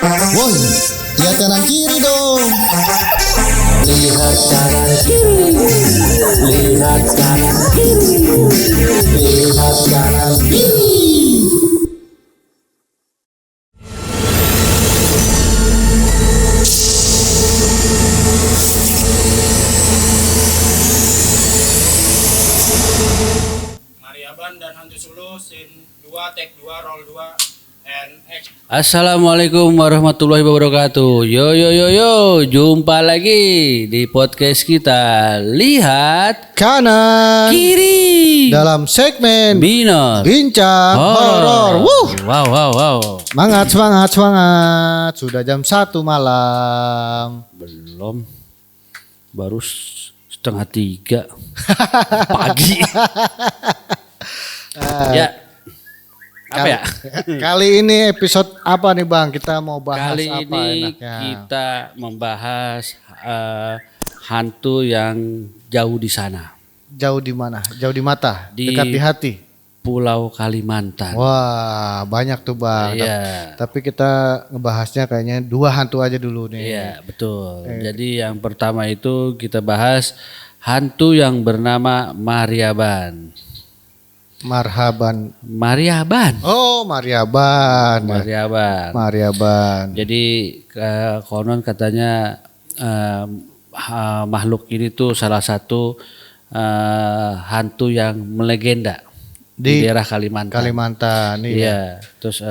Woi, lihat kanan kiri dong. Lihat kanan kiri, lihat kanan kiri, lihat kanan kiri. Mariaban dan Hantu Solo scene 2 take 2 roll 2 and action. Assalamualaikum warahmatullahi wabarakatuh. Yo, jumpa lagi di podcast kita. Lihat Kanan kiri dalam segmen Binar Bincang Horor. Wow. Semangat. Sudah jam 1 malam. Belum. Baru setengah 3 pagi. Ya. Apa ya? Kali ini episode apa nih Bang? Kita mau bahas Kali apa ini enaknya? kita membahas hantu yang jauh di sana. Jauh di mana? Jauh di mata, Di- dekat di hati. Pulau Kalimantan. Wah, banyak tuh Bang. Iya. Tapi kita ngebahasnya kayaknya 2 hantu aja dulu nih. Iya, betul. Jadi yang pertama itu kita bahas hantu yang bernama Mariaban. Marhaban. Mariaban. Oh, Mariaban. Mariaban. Jadi konon katanya makhluk ini tuh salah satu hantu yang melegenda di daerah Kalimantan. Kalimantan. Iya, terus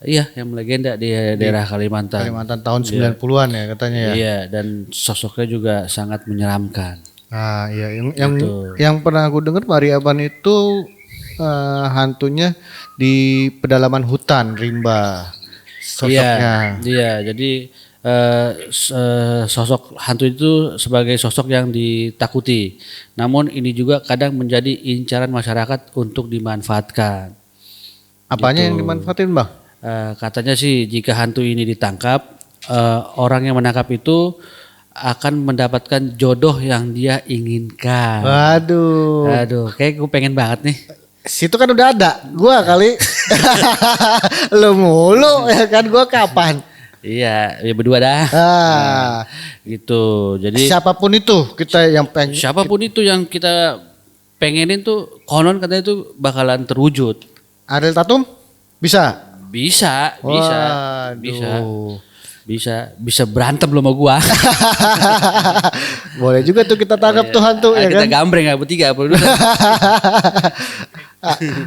yang melegenda di daerah Kalimantan. Kalimantan tahun 90-an ya katanya ya. Iya, dan sosoknya juga sangat menyeramkan. Nah, iya Gitu. yang pernah aku dengar Mariaban itu hantunya di pedalaman hutan rimba. Sosoknya. Iya. Jadi sosok hantu itu sebagai sosok yang ditakuti. Namun ini juga kadang menjadi incaran masyarakat untuk dimanfaatkan. Apanya Gitu. yang dimanfaatin, Bang? Katanya sih jika hantu ini ditangkap, orang yang menangkap itu akan mendapatkan jodoh yang dia inginkan. Waduh. Kayak gue pengen banget nih. Situ kan udah ada. Gua kali. Lu mulu ya kan, gua kapan? Iya, ya berdua dah. Gitu. Jadi Siapapun itu kita yang pengen. siapapun itu yang kita pengenin tuh konon katanya tuh bakalan terwujud. Ariel Tatum? Bisa? Bisa. Waduh. Bisa berantem lo sama gua. Boleh juga tuh kita tangkap tuh hantu ya Kita kan? gambreng ya bertiga berdua.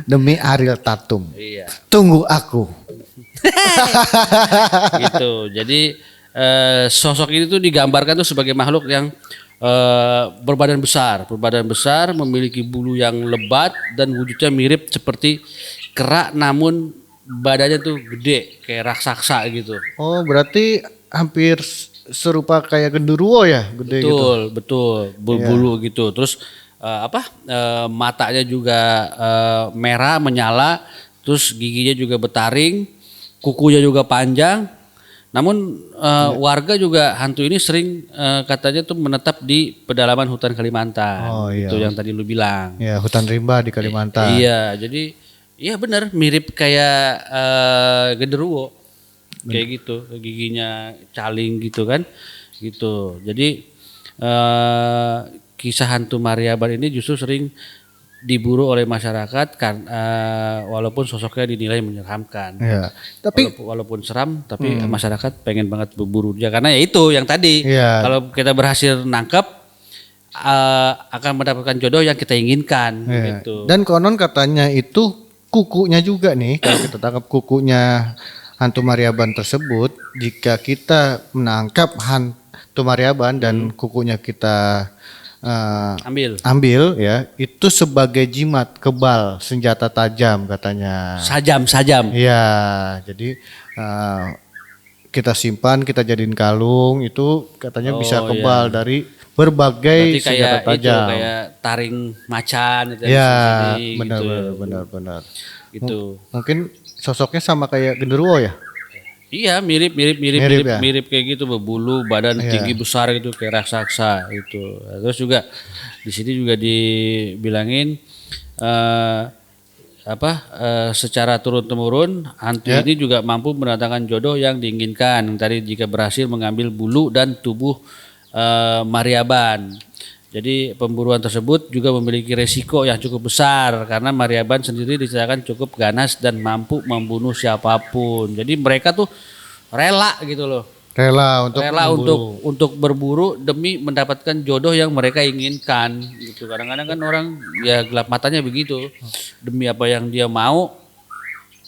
Demi Ariel Tatum. Iya. Tunggu aku. Gitu. Jadi sosok ini tuh digambarkan tuh sebagai makhluk yang berbadan besar, memiliki bulu yang lebat dan wujudnya mirip seperti kera, namun badannya tuh gede kayak raksasa gitu. Oh, berarti hampir serupa kayak genderuwo ya, gede gitu. Betul, bulu gitu. Terus matanya juga merah menyala, terus giginya juga bertaring, kukunya juga panjang. Namun warga juga hantu ini sering katanya tuh menetap di pedalaman hutan Kalimantan. Oh, iya. Itu yang tadi lu bilang. Ya, hutan rimba di Kalimantan. Iya, jadi iya benar mirip kayak genderuwo. Kayak gitu, giginya caling gitu kan. Gitu. Jadi kisah hantu Mariaban ini justru sering diburu oleh masyarakat kan, walaupun sosoknya dinilai menyeramkan. Iya. Tapi Walaupun seram tapi masyarakat pengen banget berburu dia karena ya itu yang tadi. Iya. Kalau kita berhasil nangkap akan mendapatkan jodoh yang kita inginkan ya. gitu. Dan konon katanya itu kukunya juga nih, kalau kita tangkap kukunya hantu Mariaban tersebut, jika kita menangkap hantu Mariaban dan kukunya kita ambil ya, itu sebagai jimat kebal, senjata tajam katanya. Sajam. Iya, jadi kita simpan, kita jadiin kalung, itu katanya bisa Oh, kebal dari berbagai Berarti senjata kayak itu tajam. kayak taring macan itu yang Ya, di sini, benar, gitu. benar. Gitu. Mungkin sosoknya sama kayak genderuwo ya? Iya, mirip ya? kayak gitu, berbulu, badan Iya. tinggi besar gitu kayak raksasa gitu. Terus juga di sini juga dibilangin secara turun-temurun hantu ini juga mampu mendatangkan jodoh yang diinginkan. Tadi jika berhasil mengambil bulu dan tubuh Maryaban. Jadi pemburuan tersebut juga memiliki resiko yang cukup besar karena Maryaban sendiri diceritakan cukup ganas dan mampu membunuh siapapun. Jadi mereka tuh rela gitu loh. Rela untuk Rela memburu. untuk berburu demi mendapatkan jodoh yang mereka inginkan gitu. Kadang-kadang kan orang ya gelap matanya begitu. Demi apa yang dia mau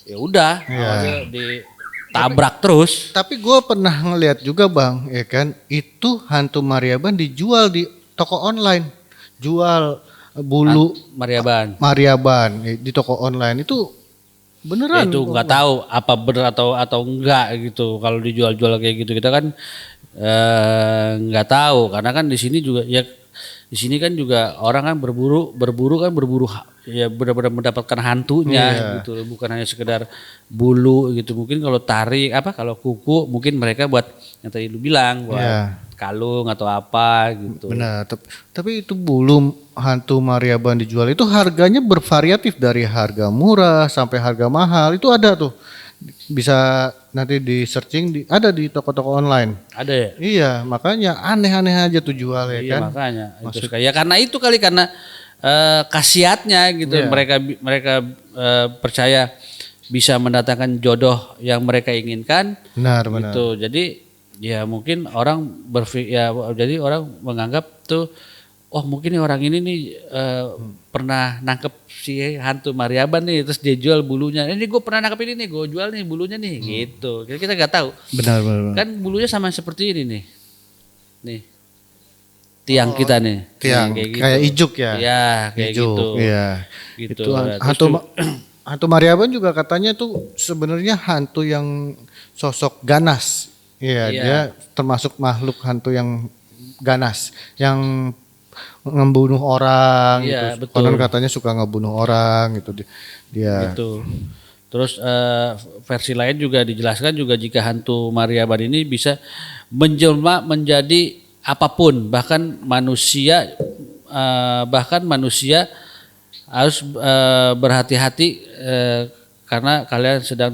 ya udah awalnya ditabrak terus. Tapi gue pernah ngeliat juga bang, ya kan, itu hantu Maryaban dijual di toko online, jual bulu Maryaban. Maryaban di toko online itu Ya beneran. itu nggak tahu apa benar atau enggak gitu. Kalau dijual-jual kayak gitu kita kan nggak tahu karena kan di sini juga ya di sini kan juga orang kan berburu kan ya benar-benar mendapatkan hantunya gitu bukan hanya sekedar bulu gitu. Mungkin kalau tarik kalau kuku mungkin mereka buat yang tadi lu bilang buat kalung atau apa gitu. Benar, tapi itu bulu hantu Maryaban dijual itu harganya bervariatif dari harga murah sampai harga mahal. Itu ada tuh. Bisa nanti di searching ada di toko-toko online. Ada ya? Iya, makanya aneh-aneh aja tuh jual ya Iya kan. makanya itu ya karena itu kali karena khasiatnya gitu mereka percaya bisa mendatangkan jodoh yang mereka inginkan. Benar. Gitu. Jadi ya mungkin orang jadi orang menganggap tuh mungkin nih orang ini nih pernah nangkep si hantu Maryaban nih terus dia jual bulunya. Ini gue pernah nangkep ini nih, gue jual nih bulunya nih gitu. Kita nggak tahu. Benar. Kan bulunya sama seperti ini nih. Nih. Tiang kita nih. Tiang kayak ijuk ya. Iya, kayak ijuk, gitu. Iya. Gitu. Itu hantu Maryaban juga katanya tuh sebenarnya hantu yang sosok ganas. Iya, dia termasuk makhluk hantu yang ganas, yang ngebunuh orang Iya, gitu. betul. Konon katanya suka ngebunuh orang gitu dia. Gitu. Terus versi lain juga dijelaskan juga jika hantu Maryaban ini bisa menjelma menjadi apapun, bahkan manusia harus berhati-hati karena kalian sedang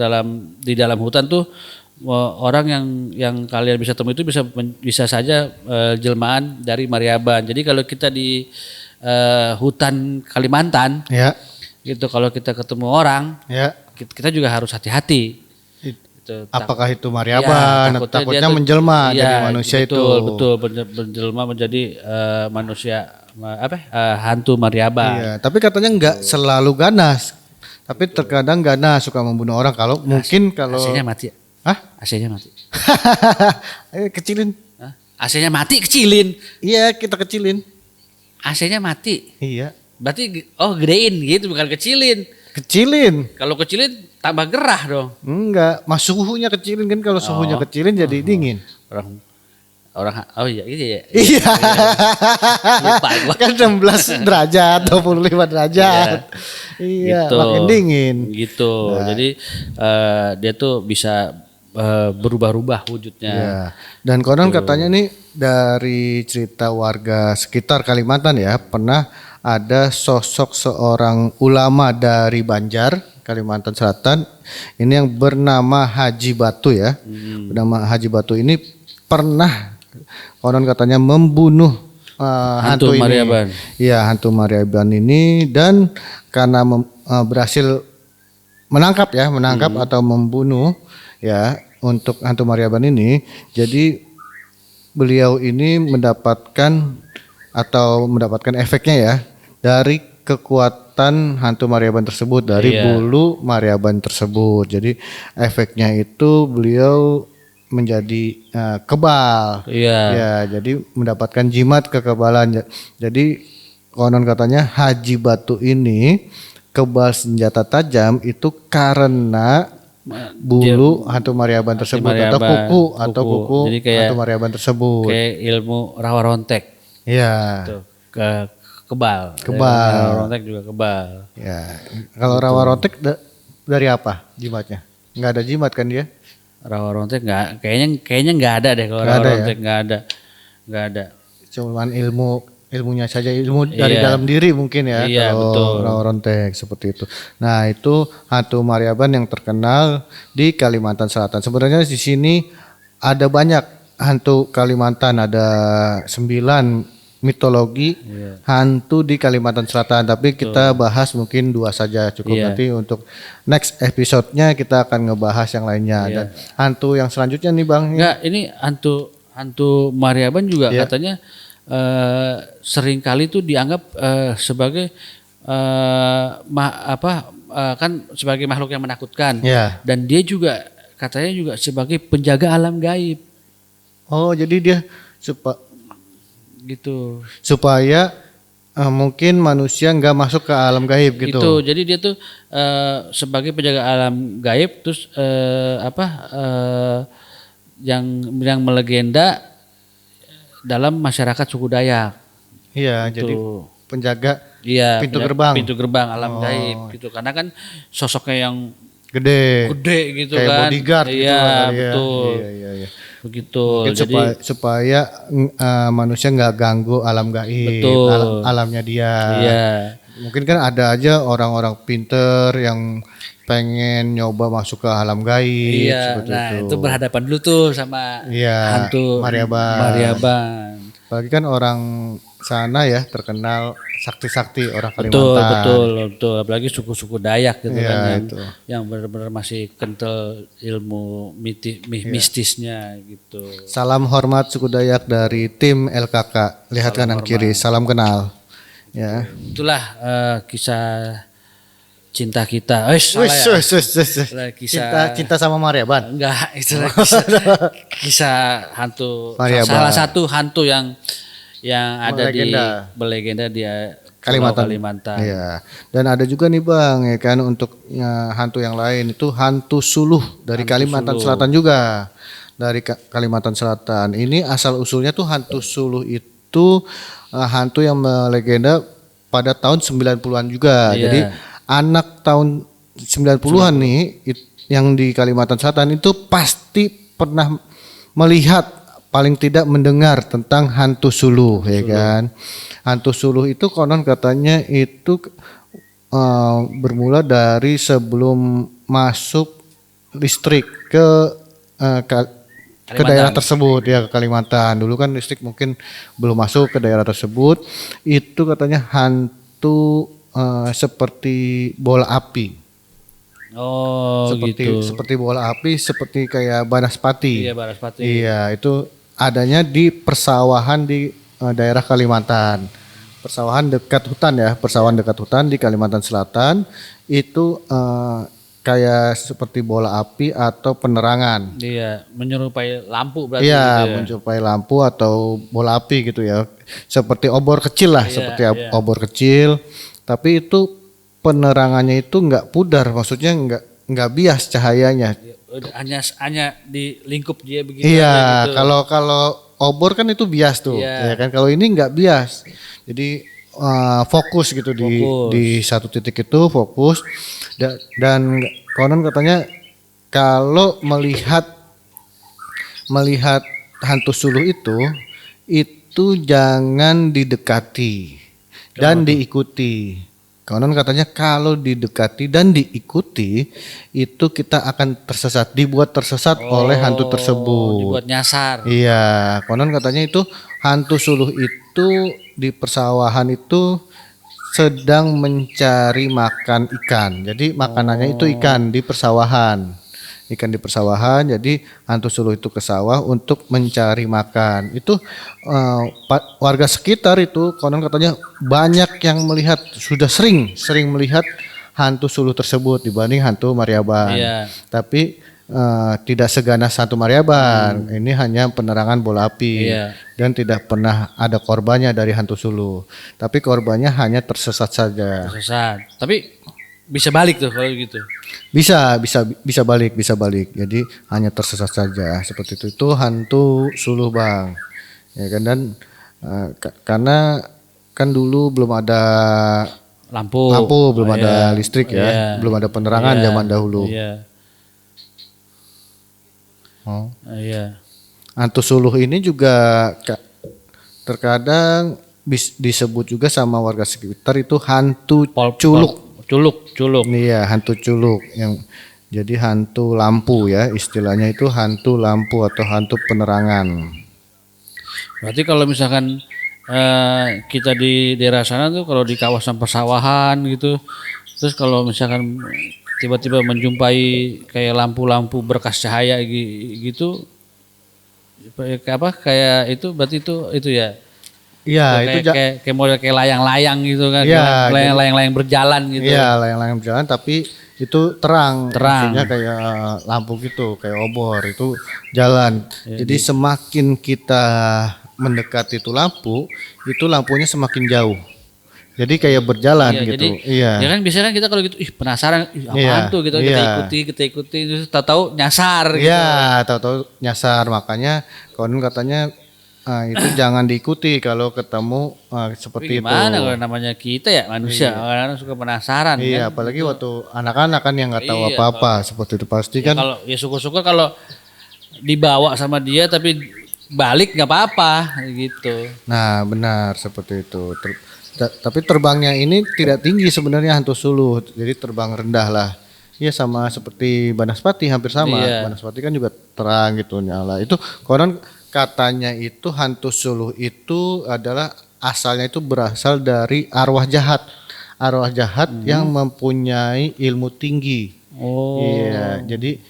di dalam hutan tuh orang yang kalian bisa temui itu bisa saja jelmaan dari Maryaban. Jadi kalau kita di hutan Kalimantan, gitu kalau kita ketemu orang, kita juga harus hati-hati. Gitu. Apakah itu Maryaban? Takutnya menjelma jadi manusia betul menjelma menjadi manusia hantu Maryaban. Iya, tapi katanya nggak selalu ganas. Tapi terkadang ganas suka membunuh orang kalau mungkin kalau AC-nya mati. Hah? AC-nya mati. Ayo kecilin. AC-nya mati kecilin. Iya, kita kecilin. AC-nya mati. Iya. Berarti gedein gitu bukan kecilin. Kecilin. Kalau kecilin tambah gerah dong. Enggak, suhunya kecilin kan kalau suhunya kecilin jadi dingin. Iya gitu ya. Iya. Lupa gua. Kan 16 derajat, 25 derajat. Iya, Gitu. makin dingin. Gitu. Jadi dia tuh bisa berubah-ubah wujudnya. Iya. Dan konon katanya nih dari cerita warga sekitar Kalimantan ya, pernah ada sosok seorang ulama dari Banjar, Kalimantan Selatan. Ini yang bernama Haji Batu ya. Bernama Haji Batu ini pernah konon katanya membunuh hantu Maryaban. Iya, hantu Maryaban ini dan karena berhasil menangkap atau membunuh ya untuk hantu Maryaban ini, jadi beliau ini mendapatkan efeknya ya dari kekuatan hantu Maryaban tersebut, dari bulu Maryaban tersebut. Jadi efeknya itu beliau menjadi kebal. Iya. Ya, jadi mendapatkan jimat kekebalan. Jadi konon katanya Haji Batu ini kebal senjata tajam itu karena bulu hantu Maryaban tersebut atau kuku Jadi kayak hantu Maryaban tersebut. Kayak ilmu rawa rontek. Iya. Tuh, kebal. Kebal. Rawa rontek juga kebal. Ya. Kalau rawa rontek dari apa jimatnya? Nggak ada jimat kan dia? Rawa rontek kayaknya nggak ada deh kalau Nggak rawa ada ya? rontek nggak ada. Cuman ilmu ilmunya saja, ilmu dari Iya. dalam diri mungkin ya. Iya, betul. Kalau Rontek seperti itu. Nah itu hantu Maryaban yang terkenal di Kalimantan Selatan. Sebenarnya di sini ada banyak hantu Kalimantan, ada 9 mitologi Iya. hantu di Kalimantan Selatan. Tapi kita bahas mungkin 2 saja cukup. Iya. Nanti untuk next episode-nya kita akan ngebahas yang lainnya. Iya. Dan hantu yang selanjutnya nih Bang. Enggak, ini hantu Maryaban juga Iya. katanya sering kali tuh dianggap sebagai kan sebagai makhluk yang menakutkan. Ya. Dan dia juga katanya juga sebagai penjaga alam gaib Oh jadi dia gitu. supaya mungkin manusia nggak masuk ke alam gaib gitu. Itu jadi dia tuh sebagai penjaga alam gaib terus yang melegenda dalam masyarakat suku Dayak. Iya, jadi Tuh. penjaga Iya, pintu penjaga- gerbang. Pintu gerbang alam gaib gitu. Karena kan sosoknya yang gede, gede gitu kayak kan. bodyguard gitu. Iya, lah, betul. Iya. Begitu. Mungkin Jadi supaya manusia nggak ganggu alam gaib, Betul. alamnya dia. iya. Mungkin kan ada aja orang-orang pinter yang pengen nyoba masuk ke alam gaib Iya, seperti nah itu. itu berhadapan dulu tuh sama Iya, hantu Maryaban. Apalagi kan orang sana ya terkenal sakti-sakti orang Betul, Kalimantan. betul. Apalagi suku-suku Dayak gitu Iya, kan itu. yang benar-benar masih kental ilmu Iya. mistisnya gitu. Salam hormat suku Dayak dari tim LKK. Lihat kanan kiri, salam kenal. Ya. Itulah kisah cinta kita. Salah ya. Itulah Cinta sama Maryaban. Enggak, itulah kisah hantu. Maryaban. Salah satu hantu yang ada Melegenda. di Kalimantan. Kalimantan. Iya. Dan ada juga nih Bang ya kan untuk hantu yang lain itu hantu suluh dari Kalimantan Selatan juga. Dari Kalimantan Selatan. Ini asal usulnya tuh hantu suluh itu hantu yang melegenda pada tahun 90-an juga. Iya. Jadi anak tahun 90-an nih yang di Kalimantan Selatan itu pasti pernah melihat paling tidak mendengar tentang hantu suluh ya kan. Hantu suluh itu konon katanya itu bermula dari sebelum masuk listrik ke daerah tersebut ya, ke Kalimantan. Dulu kan listrik mungkin belum masuk ke daerah tersebut. Itu katanya hantu seperti bola api. Oh, gitu. Seperti bola api, seperti kayak banaspati. Iya, Baraspati. Iya, itu adanya di persawahan di daerah Kalimantan. Persawahan dekat hutan ya, persawahan dekat hutan di Kalimantan Selatan itu kayak seperti bola api atau penerangan. Iya, menyerupai lampu berarti Iya, gitu ya. mencapai lampu atau bola api gitu ya. Seperti obor kecil lah, Iya, seperti iya. obor kecil. Tapi itu penerangannya itu nggak pudar, maksudnya nggak bias cahayanya. Hanya di lingkup dia begitu Iya, aja gitu. kalau obor kan itu bias tuh, Iya. ya kan. Kalau ini nggak bias, jadi fokus gitu Fokus. di satu titik itu fokus. Dan konon katanya kalau melihat hantu suluh itu jangan didekati dan diikuti. Konon katanya kalau didekati dan diikuti itu kita akan dibuat tersesat oleh hantu tersebut. Dibuat nyasar. Iya, konon katanya itu hantu suluh itu di persawahan itu sedang mencari makan ikan. Jadi makanannya itu ikan di persawahan. Ikan di persawahan, jadi hantu suluh itu ke sawah untuk mencari makan. Itu warga sekitar itu konon katanya banyak yang melihat, sudah sering melihat hantu suluh tersebut dibanding hantu Maryaban. Iya. Tapi tidak seganas hantu Maryaban. Ini hanya penerangan bola api. Iya. Dan tidak pernah ada korbannya dari hantu suluh. Tapi korbannya hanya tersesat saja. Tersesat. Tapi bisa balik tuh kalau gitu. Bisa balik. Jadi hanya tersesat saja seperti itu. Itu hantu suluh Bang. Ya kan, dan karena kan dulu belum ada Lampu. belum ada listrik ya, Iya. belum ada penerangan Iya. zaman dahulu. Iya. Oh. Iya. Hantu suluh ini juga terkadang disebut juga sama warga sekitar itu hantu Pol- culuk. Culuk. Iya, hantu culuk yang jadi hantu lampu ya, istilahnya itu hantu lampu atau hantu penerangan. Berarti kalau misalkan kita di daerah sana tuh kalau di kawasan persawahan gitu, terus kalau misalkan tiba-tiba menjumpai kayak lampu-lampu berkas cahaya gitu, kayak apa? Kayak itu berarti itu ya. Iya, itu Kayak model kayak layang-layang gitu kan, Iya, layang-layang berjalan gitu. iya, layang-layang berjalan tapi itu terang. Terang. Maksudnya kayak lampu gitu, kayak obor itu jalan. Jadi semakin kita mendekati itu lampunya semakin jauh. Jadi kayak berjalan Iya, gitu. jadi Iya. ya kan biasanya kan kita kalau gitu penasaran apaan Iya, tuh gitu iya. kita ikuti terus tahu nyasar gitu. Iya, tahu-tahu nyasar. Makanya konon katanya itu jangan diikuti kalau ketemu Tapi seperti itu. gimana kalau namanya kita ya manusia, orang suka penasaran Iya, kan. apalagi waktu anak-anak kan yang nggak tahu Iya, apa-apa seperti itu pasti Ya, kan. kalau ya syukur-syukur kalau dibawa sama dia tapi balik nggak apa-apa gitu. Nah, benar seperti itu. Tapi terbangnya ini tidak tinggi sebenarnya hantu suluh, jadi terbang rendah lah. Iya sama seperti Banaspati, hampir sama. Iya. Banaspati kan juga terang gitu nyala. Itu konon katanya itu hantu suluh itu adalah asalnya itu berasal dari arwah jahat. Arwah jahat yang mempunyai ilmu tinggi. Oh. Iya, jadi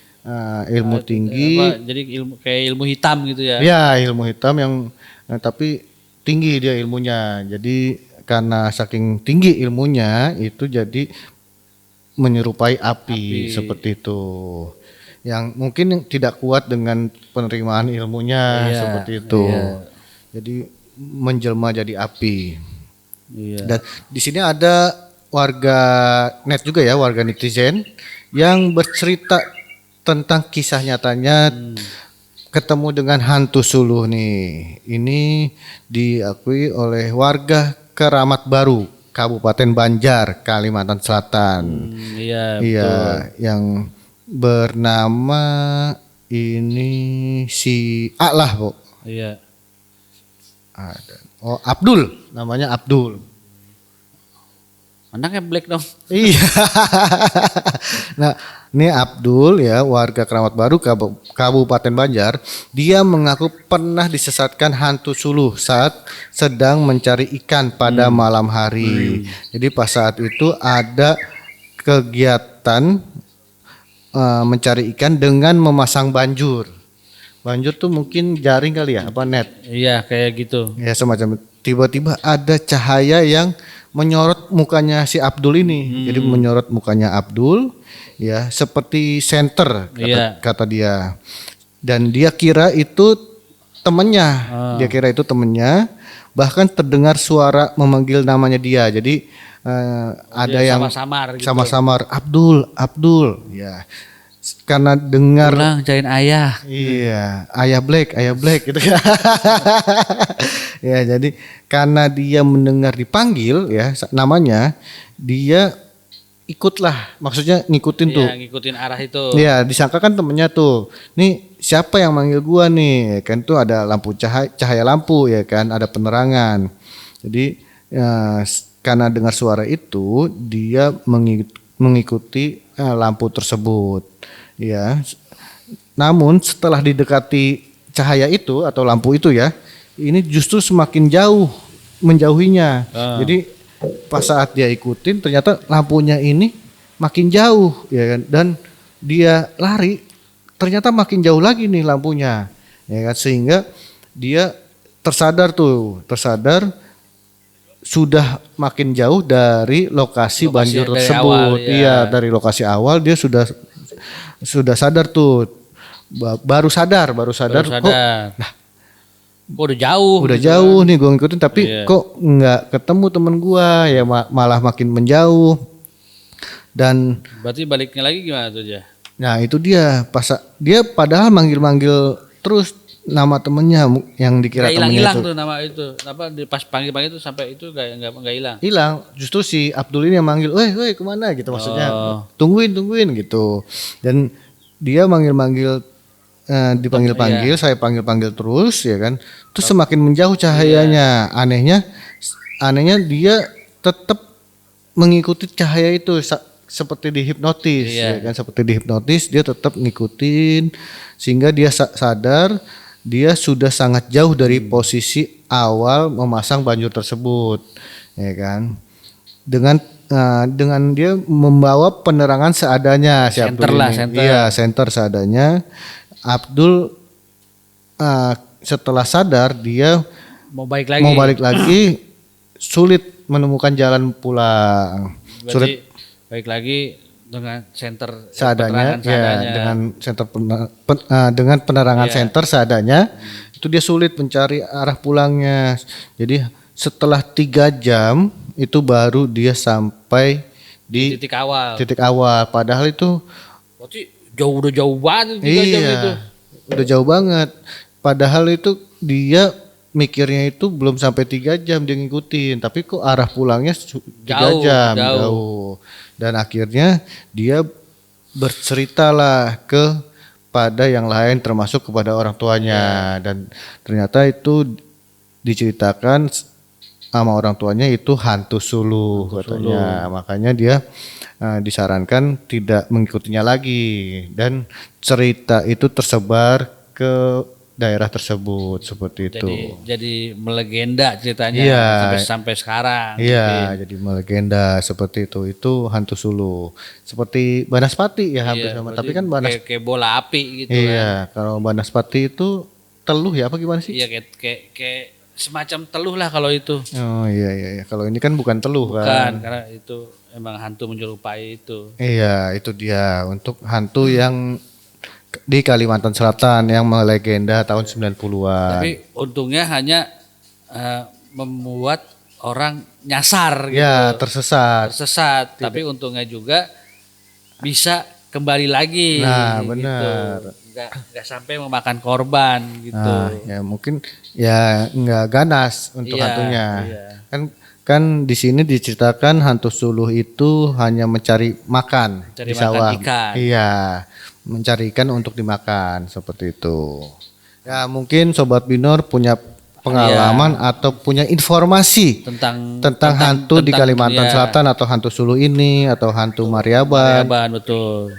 ilmu tinggi. Jadi kayak ilmu hitam gitu ya. Ya, ilmu hitam yang tapi tinggi dia ilmunya. Jadi karena saking tinggi ilmunya itu jadi menyerupai api seperti itu. Yang mungkin tidak kuat dengan penerimaan ilmunya Iya, seperti itu. iya. Jadi menjelma jadi api. Iya. Dan di sini ada warga net juga ya, warga netizen yang bercerita tentang kisah nyatanya ketemu dengan hantu suluh nih. Ini diakui oleh warga Keramat Baru, Kabupaten Banjar, Kalimantan Selatan. Iya, Iya, betul. yang bernama ini si A lah, Bu. Iya. Ada. Oh, Abdul, namanya Abdul. Anaknya black dong. Iya. Nah, ini Abdul ya, warga Keramat Baru Kabupaten Banjar, dia mengaku pernah disesatkan hantu suluh saat sedang mencari ikan pada malam hari. Jadi pas saat itu ada kegiatan mencari ikan dengan memasang banjur. Banjur tuh mungkin jaring kali ya, apa net? Iya, kayak gitu. Ya semacam tiba-tiba ada cahaya yang menyorot mukanya si Abdul ini. Jadi menyorot mukanya Abdul ya seperti senter Iya. kata dia. Dan dia kira itu temannya. Dia kira itu temannya. Bahkan terdengar suara memanggil namanya dia. Jadi ada yang Samar-samar gitu. sama-samar Abdul ya. Karena dengar Pulang cariin ayah. iya, ayah Black gitu kan. Ya, jadi karena dia mendengar dipanggil ya namanya, dia ikutlah, maksudnya ngikutin tuh. Iya, ngikutin arah itu. Iya, disangka kan temennya tuh. Nih siapa yang manggil gua nih? Kan tuh ada lampu cahaya lampu ya kan, ada penerangan. Jadi karena dengar suara itu, dia mengikuti lampu tersebut. Ya. Namun setelah didekati cahaya itu atau lampu itu ya, ini justru semakin jauh menjauhinya. Jadi pas saat dia ikutin ternyata lampunya ini makin jauh ya kan, dan dia lari ternyata makin jauh lagi nih lampunya. Ya kan, sehingga dia tersadar sudah makin jauh dari lokasi banjir dari tersebut. awal, ya. Iya, dari lokasi awal dia sudah sadar tuh. Baru sadar kok Kok udah jauh. udah gitu jauh kan. nih gue ngikutin tapi Iya. kok nggak ketemu temen gua ya, malah makin menjauh. Dan Berarti baliknya lagi gimana tuh aja? nah itu dia dia padahal manggil terus nama temennya yang dikira Nggak temennya hilang itu tuh nama itu. Apa pas panggil tuh sampai itu nggak hilang. hilang. Justru si Abdul ini yang manggil, weh kemana gitu maksudnya, Oh. tungguin gitu. Dan dia manggil dipanggil-panggil, saya panggil-panggil terus ya kan. Terus semakin menjauh cahayanya. Anehnya dia tetap mengikuti cahaya itu seperti dihipnotis ya kan, seperti dihipnotis dia tetap ngikutin sehingga dia sadar dia sudah sangat jauh dari posisi awal memasang banjur tersebut ya kan. Dengan dia membawa penerangan seadanya si Abdul ini. Iya, senter seadanya. Abdul setelah sadar dia mau balik lagi sulit menemukan jalan pulang. Sulit baik lagi dengan senter seadanya, dengan senter dengan penerangan senter seadanya. Itu dia sulit mencari arah pulangnya. Jadi setelah 3 jam itu baru dia sampai di titik awal. Padahal itu berarti udah jauh banget 3 jam itu. Udah jauh banget. Padahal itu dia mikirnya itu belum sampai 3 jam dia ngikutin, tapi kok arah pulangnya 3 jam jauh. Dan akhirnya dia berceritalah kepada yang lain termasuk kepada orang tuanya dan ternyata itu diceritakan sama orang tuanya itu hantu suluh katanya. Makanya dia disarankan tidak mengikutinya lagi dan cerita itu tersebar ke daerah tersebut seperti itu. Jadi melegenda ceritanya sampai sekarang. Iya, jadi melegenda seperti itu. Itu hantu suluh. Seperti Banaspati ya hampir sama. Tapi kan kayak bola api gitu. Iya, kalau Banaspati itu teluh ya apa gimana sih? Iya kayak semacam teluh lah kalau itu. Oh iya. Kalau ini kan bukan teluh kan. Bukan, karena itu emang hantu menyerupai itu. Iya, itu dia untuk hantu yang di Kalimantan Selatan yang melegenda tahun 90-an. Tapi untungnya hanya membuat orang nyasar gitu. Ya, tersesat. Tapi untungnya juga bisa kembali lagi. Nah, benar. Gitu. Nggak sampai memakan korban gitu. Nah, ya mungkin ya nggak ganas untuk hantunya. Iya. Kan di sini diceritakan hantu suluh itu hanya mencari makan di sawah. Ikan. Iya, mencari ikan untuk dimakan seperti itu. Ya mungkin Sobat Binor punya pengalaman atau punya informasi tentang hantu di Kalimantan Selatan atau hantu suluh ini atau hantu Mariaban. Betul.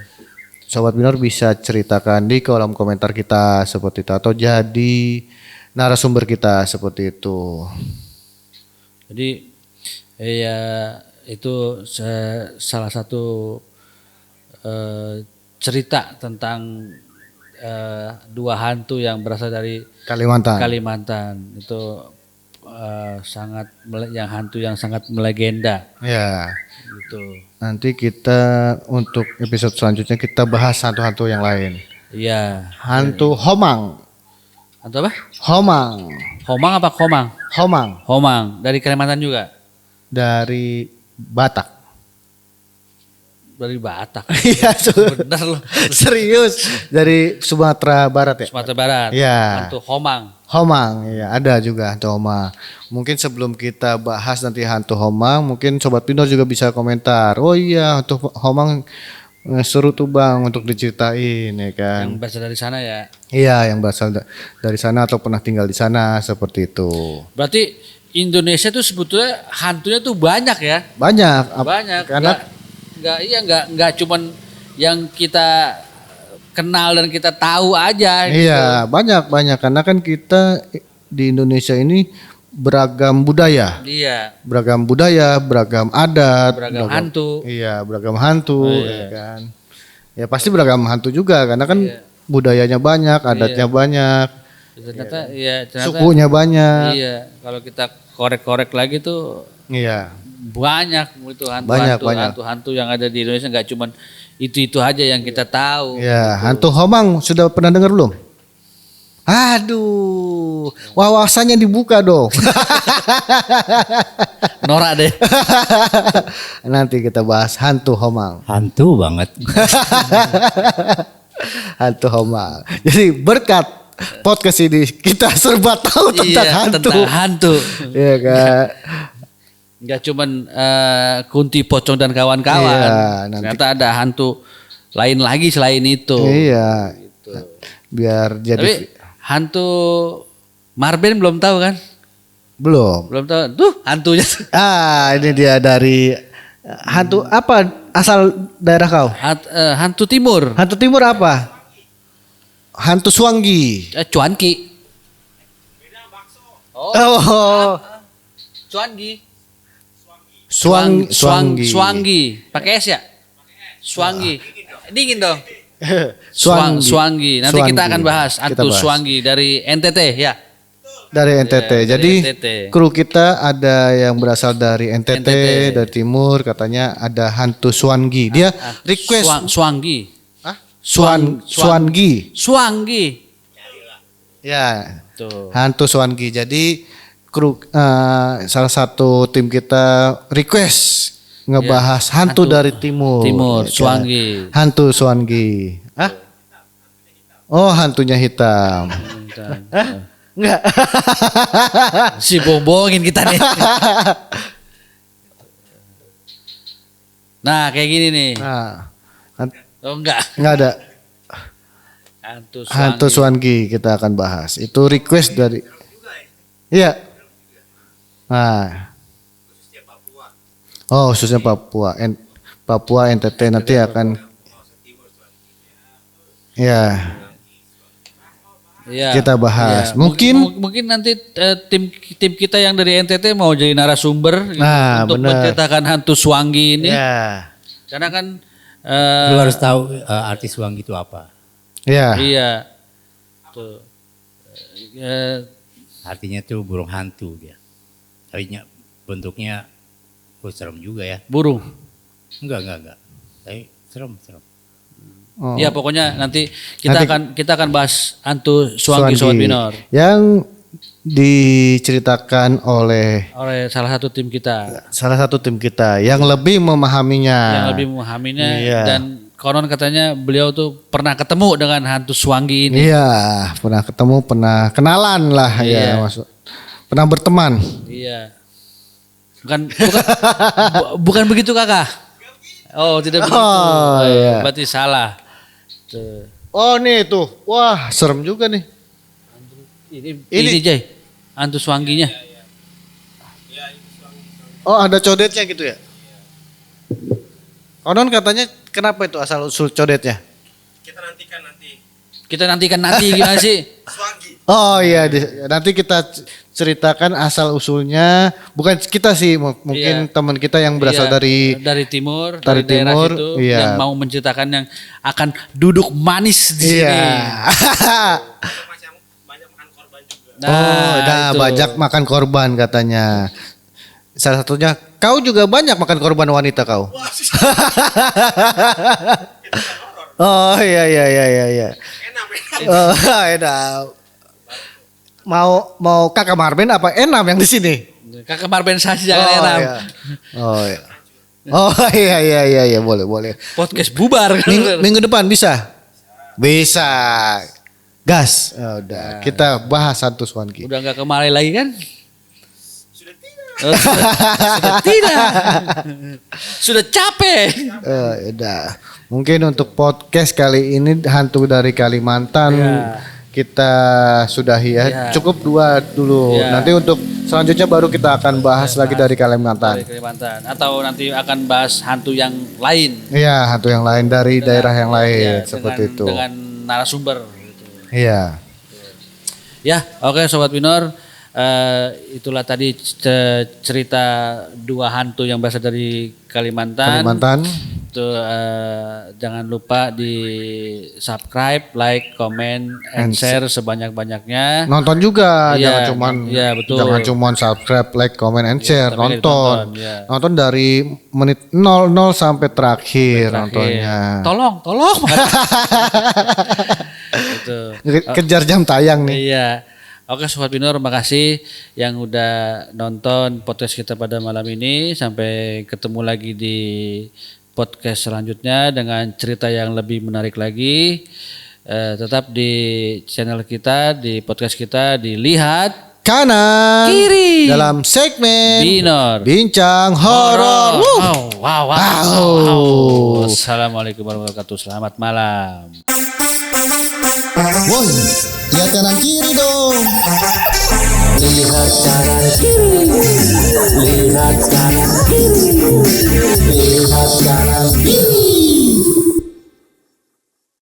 Sobat Binor bisa ceritakan di kolom komentar kita seperti itu atau jadi narasumber kita seperti itu. Jadi ya itu salah satu cerita tentang 2 hantu yang berasal dari Kalimantan. Itu hantu yang sangat melegenda. Ya. Gitu. Nanti kita untuk episode selanjutnya kita bahas hantu-hantu yang lain. Iya. Hantu Homang. Hantu apa? Homang. Homang apa Komang? Homang. Dari Kalimantan juga? Dari Batak. Dari Batak. Iya, benar loh. Serius. Dari Sumatera Barat ya? Sumatera Barat. Iya. Hantu Homang. Ya ada juga hantu Homang. Mungkin sebelum kita bahas nanti hantu Homang, mungkin Sobat Binor juga bisa komentar. Oh iya, hantu Homang seru tuh Bang untuk diceritain ya kan. Yang berasal dari sana ya? Iya, yang berasal dari sana atau pernah tinggal di sana seperti itu. Berarti Indonesia tuh sebetulnya hantunya tuh banyak ya? Banyak. Karena nggak cuman yang kita kenal dan kita tahu aja. Iya, gitu. banyak karena kan kita di Indonesia ini beragam budaya. Iya. Beragam budaya, beragam adat, beragam hantu. Iya, beragam hantu, ya kan. Ya pasti beragam hantu juga karena kan budayanya banyak, adatnya banyak. Ternyata sukunya banyak. Iya, kalau kita korek-korek lagi tuh banyak itu hantu-hantu yang ada di Indonesia, nggak cuman itu aja yang kita tahu. Ya, gitu. Hantu Homang sudah pernah dengar belum? Aduh, wawasannya dibuka dong. Norak deh. Nanti kita bahas hantu Homang. Hantu banget. Hantu Homang. Jadi berkat podcast ini kita serba tahu tentang hantu. Iya kan. Nggak cuman Kunti Pocong dan kawan-kawan. Ternyata ada hantu lain lagi selain itu. Iya. Gitu. Biar jadi Tapi hantu Marben belum tahu kan? belum. Belum tahu. Tuh hantunya. Ini dia dari hantu apa asal daerah kau? Hantu timur. Hantu timur apa? Hantu Swangi. Cuanki. Oh, Cuangi. Swangi. Swangi. Pakai S ya? Swangi. Dingin dong. Swangi. Swangi. Nanti kita Swangi. akan bahas Kita hantu bahas. Swangi dari NTT ya. Dari NTT. dari Jadi NTT. kru kita ada yang berasal dari NTT, NTT. dari timur, katanya ada hantu Swangi. Dia request Swangi. Hah? Swangi. Swangi. Ya, Tuh. hantu Swangi. Jadi kru salah satu tim kita request ngebahas hantu dari timur. Timur, Ya, Swangi. hantu Swangi. Hah? Oh, hantunya hitam. Enggak. Si bombongin kita nih. Nah, kayak gini nih. Nah, Oh enggak. enggak ada. Hantu Hantu Swangi kita akan bahas. Itu request dari. Iya. Nah. Oh, khususnya Papua. Papua NTT nanti akan. Ya, Iya. kita bahas. Iya. Mungkin nanti tim kita yang dari NTT mau jadi narasumber gitu, Nah, untuk bener. menceritakan hantu Swangi ini. ya, Karena kan Lu harus tahu artis Swangi itu apa. ya. iya. Tuh. Artinya tuh burung hantu dia. Tapi bentuknya serem juga ya. Burung. Enggak. Tapi serem. Oh. Ya pokoknya nanti Nanti- kita akan bahas hantu Swangi Sobat Minor yang diceritakan oleh oleh salah satu tim kita yang lebih memahaminya. yang lebih memahaminya Iya. dan konon katanya beliau tuh pernah ketemu dengan hantu Swangi ini. Iya, pernah ketemu, pernah kenalan lah Iya. ya, maksud. Pernah berteman. Iya. Bukan begitu Kakak. Oh, tidak begitu. Oh, iya. Berarti salah. Tuh. Oh, nih tuh. Wah, serem juga nih. Ini Jay. Hantu Swanginya. Oh, ada codetnya gitu ya? Konon katanya kenapa itu asal usul codetnya? Kita nantikan nanti. Gimana sih? Oh iya, nanti kita ceritakan asal usulnya. Bukan kita sih, mungkin Iya. teman kita yang berasal Iya, dari timur, dari daerah timur, situ iya. yang mau menceritakan yang akan duduk manis di Iya. sini. Banyak makan korban juga. itu. banyak makan korban katanya. Salah satunya, kau juga banyak makan korban wanita kau. Oh iya. Oh, enak. Mau kakak Marben apa Enam yang di sini? Kakak Marben Sasi jangan enak. Iya. Oh iya boleh. Podcast bubar. Minggu depan bisa? Bisa. Gas. Ya udah, kita bahas hantu Swangi. Udah nggak kemari lagi kan? Sudah tidak. Sudah capek. Udah. Mungkin untuk podcast kali ini hantu dari Kalimantan kita sudahi ya. Iya. Cukup 2 dulu. Iya. Nanti untuk selanjutnya baru kita akan bahas lagi dari Kalimantan. Dari Kalimantan. Atau nanti akan bahas hantu yang lain. Iya, hantu yang lain dari daerah yang lain Ya, seperti itu. Dengan narasumber. Gitu. Iya. Ya, oke Sobat Minor. Itulah tadi cerita 2 hantu yang berasal dari Kalimantan. Itu jangan lupa di subscribe, like, comment, and share sebanyak-banyaknya. Nonton juga, Iya, jangan betul. jangan cuman subscribe, like, comment, and share. tapi Nonton. ditonton, ya. Nonton dari menit 00 sampai terakhir nontonnya. Tolong. Itu. Kejar jam tayang nih. Iya. Oke Sobat Binor, makasih yang udah nonton podcast kita pada malam ini. Sampai ketemu lagi di podcast selanjutnya dengan cerita yang lebih menarik lagi. Tetap di channel kita, di podcast kita, dilihat Kanan Kiri. dalam segmen Binor. Bincang Horor. Wow. Wow. Assalamualaikum warahmatullahi wabarakatuh. Selamat malam. Woi, lihat kanan kiri dong. Lihat kanan kiri, lihat kanan kiri, lihat kanan kiri.